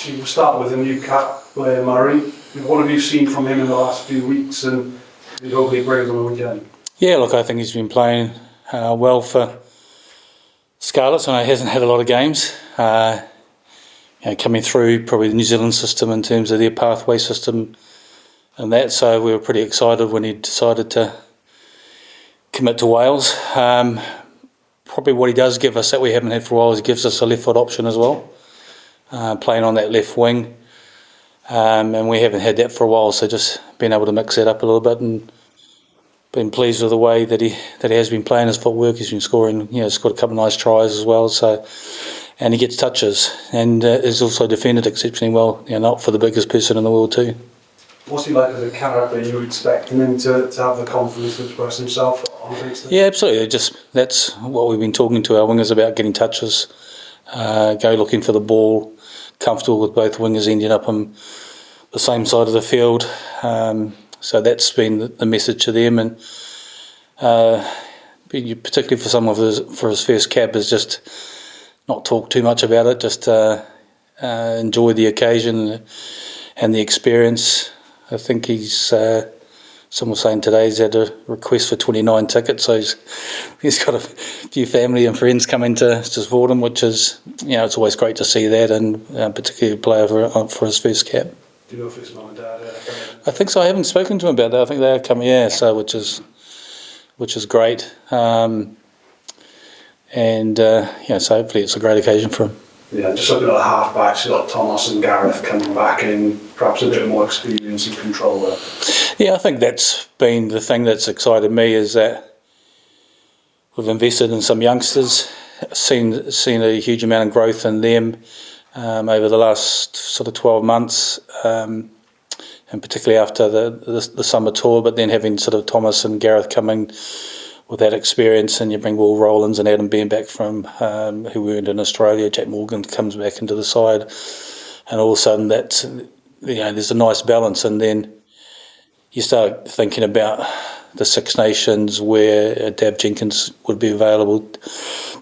We'll start with the new cap, Blair Murray. What have you seen from him in the last few weeks, and he hopefully brings on the weekend? Yeah, look, I think he's been playing well for Scarlets. I know he hasn't had a lot of games. Coming through probably the New Zealand system in terms of their pathway system and that, so we were pretty excited when he decided to commit to Wales. Probably what he does give us that we haven't had for a while is he gives us a left foot option as well, playing on that left wing, and we haven't had that for a while, so just being able to mix that up a little bit, and been pleased with the way that he has been playing his footwork. He's been scoring, scored a couple of nice tries as well, so, and he gets touches, and is also defended exceptionally well, not for the biggest person in the world too. What's he like as a character? You would expect him to have the confidence to express himself on things? Yeah, absolutely. That's what we've been talking to our wingers about, getting touches, go looking for the ball, comfortable with both wingers ending up on the same side of the field. So that's been the message to them, and particularly for some of for his first cap, is just not talk too much about it, just enjoy the occasion and the experience. I think someone was saying today he's had a request for 29 tickets, so he's got a few family and friends coming to support him, which is, it's always great to see that, and particularly a player for his first cap. Do you know if his mum and dad are coming? I think so. I haven't spoken to him about that. I think they are coming, so which is great. So hopefully it's a great occasion for him. Yeah, just looking at the half-backs, you've got Thomas and Gareth coming back in, perhaps a bit more experience and control there. Yeah, I think that's been the thing that's excited me, is that we've invested in some youngsters, seen a huge amount of growth in them over the last sort of 12 months, and particularly after the summer tour, but then having sort of Thomas and Gareth coming with that experience, and you bring Will Rowlands and Adam Bean back from who we earned in Australia. Jack Morgan comes back into the side, and all of a sudden that there's a nice balance, and then you start thinking about the Six Nations where Dave Jenkins would be available,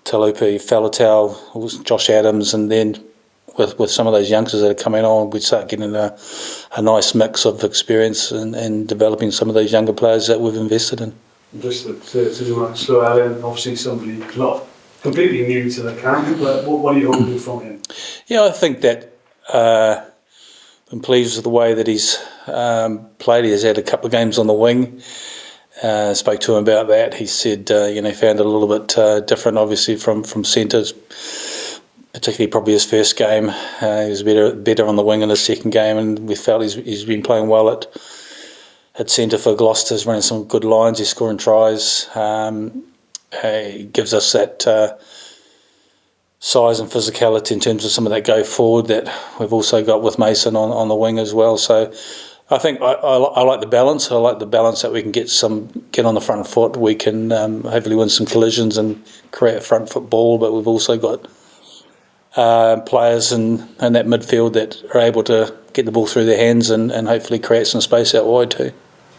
Talupi Faletau, Josh Adams, and then with some of those youngsters that are coming on, we start getting a nice mix of experience and developing some of those younger players that we've invested in. Just to do that slow Alan, obviously somebody not completely new to the camp, but what are you hoping from him? Yeah, I think that I'm pleased with the way that he's played. He has had a couple of games on the wing. Spoke to him about that. He said, found it a little bit different, obviously, from centres, particularly probably his first game. He was better on the wing in his second game, and we felt he's been playing well at centre for Gloucester. He's running some good lines, he's scoring tries. He gives us that size and physicality in terms of some of that go forward that we've also got with Mason on the wing as well. So I think I like the balance. I like the balance that we can get on the front foot. We can hopefully win some collisions and create a front foot ball, but we've also got players in that midfield that are able to get the ball through their hands and hopefully create some space out wide too.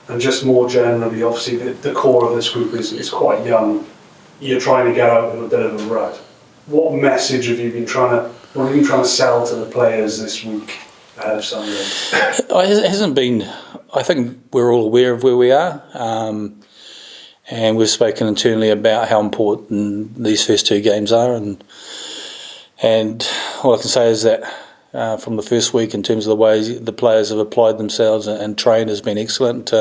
And just more generally, obviously the core of this group is quite young. You're trying to get out of a bit of a rut. What message have you been trying to sell to the players this week ahead of Sunday? It hasn't been. I think we're all aware of where we are, and we've spoken internally about how important these first two games are, and all I can say is that from the first week, in terms of the way the players have applied themselves and trained, has been excellent.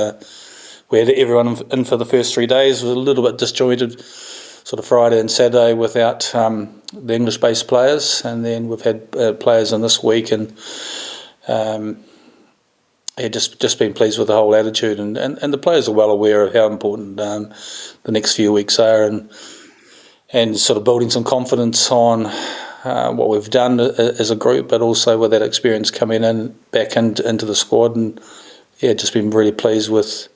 We had everyone in for the first 3 days. It was a little bit disjointed, sort of Friday and Saturday without the English-based players, and then we've had players in this week, and just been pleased with the whole attitude, and the players are well aware of how important the next few weeks are, and sort of building some confidence on what we've done as a group, but also with that experience coming back into the squad, and just been really pleased with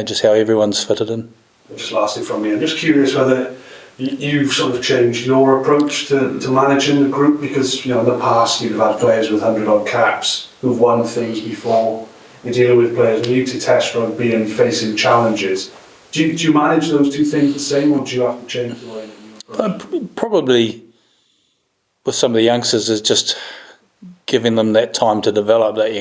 just how everyone's fitted in. Just lastly from me, I'm just curious whether you've sort of changed your approach to managing the group, because in the past you've had players with 100-odd caps who've won things before. You're dealing with players new to Test rugby and facing challenges. Do you manage those two things the same, or do you have to change the way that you approach? Probably with some of the youngsters is just giving them that time to develop, that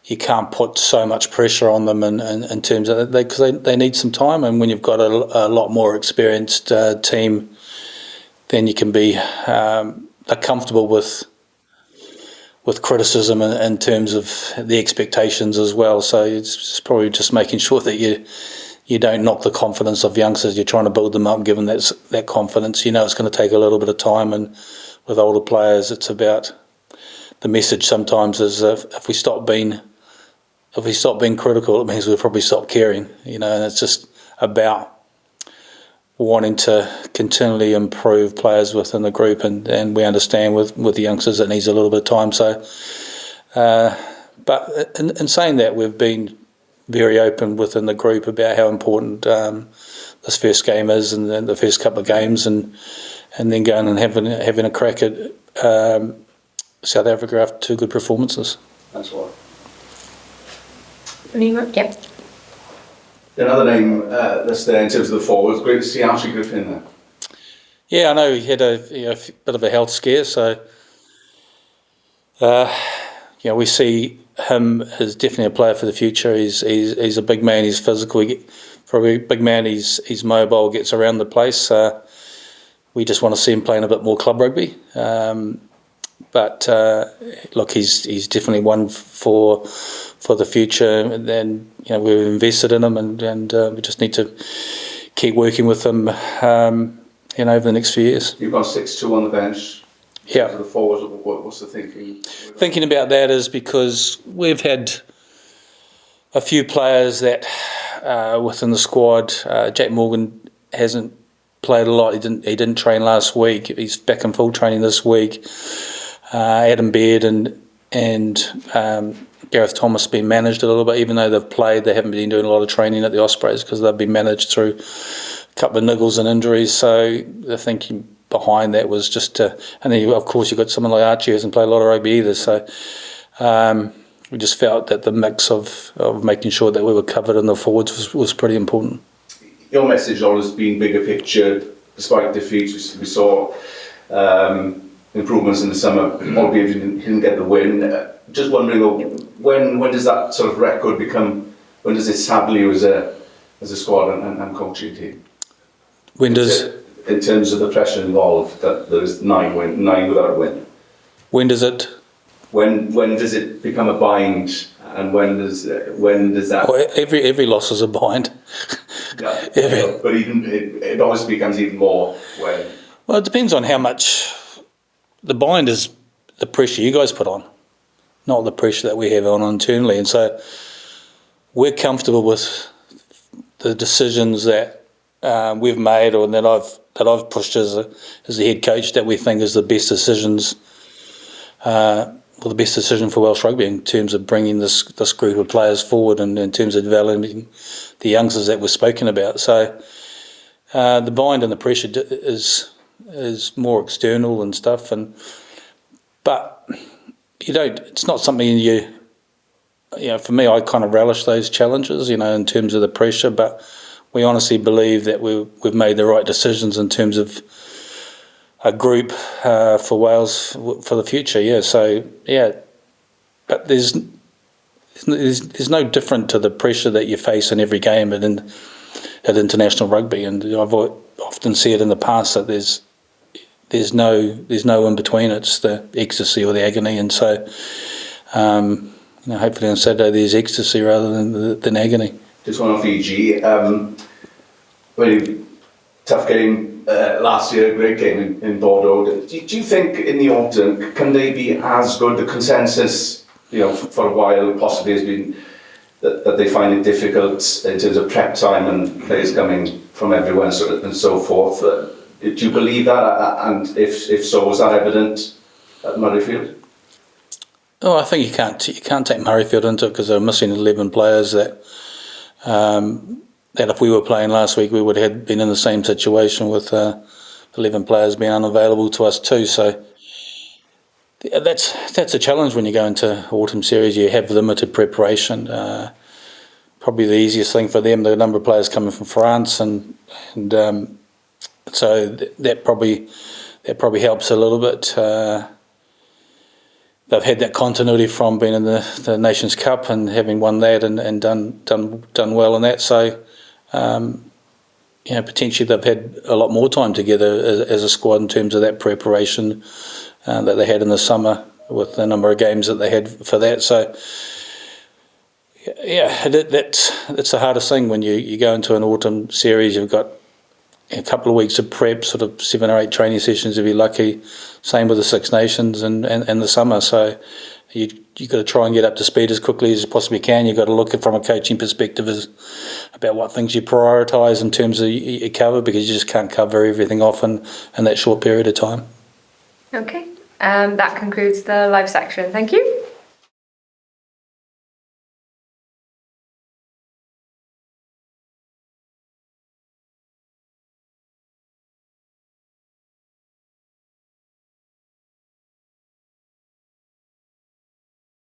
you can't put so much pressure on them in terms of because they need some time, and when you've got a lot more experienced team, then you can be comfortable with criticism in terms of the expectations as well. So it's probably just making sure that you don't knock the confidence of youngsters. You're trying to build them up, give them that confidence. You know it's going to take a little bit of time, and with older players, it's about the message sometimes is if we stop being critical, it means we'll probably stop caring. And it's just about wanting to continually improve players within the group, and we understand with the youngsters it needs a little bit of time. So, but in saying that, we've been very open within the group about how important this first game is, and then the first couple of games, and then going and having a crack at South Africa after 2 good performances. That's why. Yep. Another name that's there in terms of the forwards, great to see Archie Griffin there. Yeah, I know he had a bit of a health scare, so we see him as definitely a player for the future. He's a big man. He's physical. For a big man, he's mobile. Gets around the place. We just want to see him playing a bit more club rugby. But look, he's definitely one for the future. And then we've invested in him, and we just need to keep working with him. Over the next few years. You've got 6-2 on the bench. Yeah. The forwards, what's the thinking? Thinking about that is because we've had a few players that within the squad. Jack Morgan hasn't played a lot. He didn't train last week. He's back in full training this week. Adam Baird and Gareth Thomas have been managed a little bit, even though they've played. They haven't been doing a lot of training at the Ospreys because they've been managed through a couple of niggles and injuries. So the thinking behind that was just to, and then of course you've got someone like Archie who hasn't played a lot of rugby either. So we just felt that the mix of making sure that we were covered in the forwards was pretty important. Your message has always been bigger picture, despite defeats. We saw improvements in the summer, albeit you didn't get the win. Just wondering, when does that sort of record become? When does it saddle you as a squad and coaching team? When does, in terms of the pressure involved, that there's 9 without a win? When does it? When does it become a bind, and when does that? Well, every loss is a bind. Yeah, but it always becomes even more when. Well, it depends on how much. The bind is the pressure you guys put on, not the pressure that we have on internally, and so we're comfortable with the decisions that we've made, or that I've pushed as a head coach, that we think is the best decisions, or the best decision for Welsh rugby in terms of bringing this group of players forward, and in terms of developing the youngsters that we've spoken about. So the bind and the pressure is more external and stuff, but you don't. It's not something you. For me, I kind of relish those challenges, in terms of the pressure, but we honestly believe that we've made the right decisions in terms of a group for Wales for the future. Yeah, so yeah, but there's no different to the pressure that you face in every game at international rugby, and I've often said in the past that there's no in between. It's the ecstasy or the agony, and so hopefully on Saturday there's ecstasy rather than agony. Just one on Fiji. Really tough game last year, great game in Bordeaux. Do you think in the autumn can they be as good? The consensus, for a while possibly has been that they find it difficult in terms of prep time and players coming from everywhere and so forth. Do you believe that? And if so, was that evident at Murrayfield? Oh, I think you can't take Murrayfield into it because they're missing 11 players that if we were playing last week, we would have been in the same situation with 11 players being unavailable to us too. So that's a challenge when you go into autumn series. You have limited preparation. Probably the easiest thing for them, the number of players coming from France, and so that probably helps a little bit. they've had that continuity from being in the Nations Cup and having won that and done well in that. So, potentially they've had a lot more time together as a squad in terms of that preparation that they had in the summer with the number of games that they had for that. So, yeah, that's the hardest thing when you go into an autumn series. You've got a couple of weeks of prep, sort of 7 or 8 training sessions if you're lucky. Same with the Six Nations and the summer. So you've got to try and get up to speed as quickly as you possibly can. You've got to look at it from a coaching perspective about what things you prioritise in terms of your cover, because you just can't cover everything off in that short period of time. Okay, that concludes the live section. Thank you.